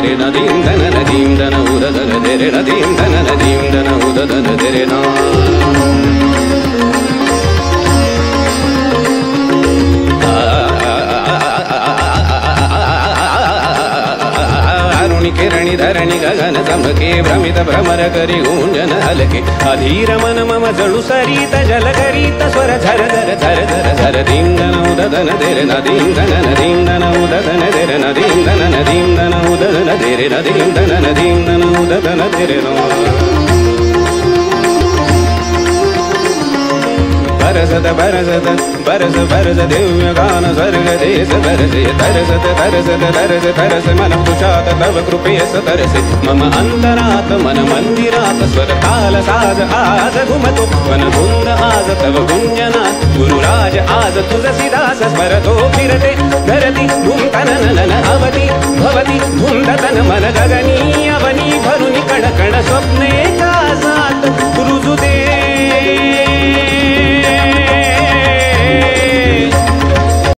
ದರೆ ನದೀಂ ದನ ನದೀಂ ದನ ಉದದನ ದರೆ ನದೀಂ ದನ ನದೀಂ ದನ ಉದದನ ದರೆ ನಾ किरणि धरणि गगन चमके भ्रमित भ्रमर करि गूंजन हलके अधीर मन मम जळु सरित जल करीत स्वर झर झर झर झर झर दीं दन उददन देरे नदीं दन नदीं दन उददन देरे नदीं दन नदीं दन उददन देरे नदीं दन नदीं दन उददन देरे नो बरसत बरसत बरस बरस दिव्य गान स्वर्ग देश बरसे तरसत तरसत तरस तरस मन पुषात तव कृपेस तरसे मम अंतरात मन मंदिरात स्वर ताल साज आज घुमतो वन धुंद आज तव गुंजनात गुरुराज आज तुझसी दास स्मरतो फिरते धरती धुम तन नन अवती भवती धुंद तन मन गगनी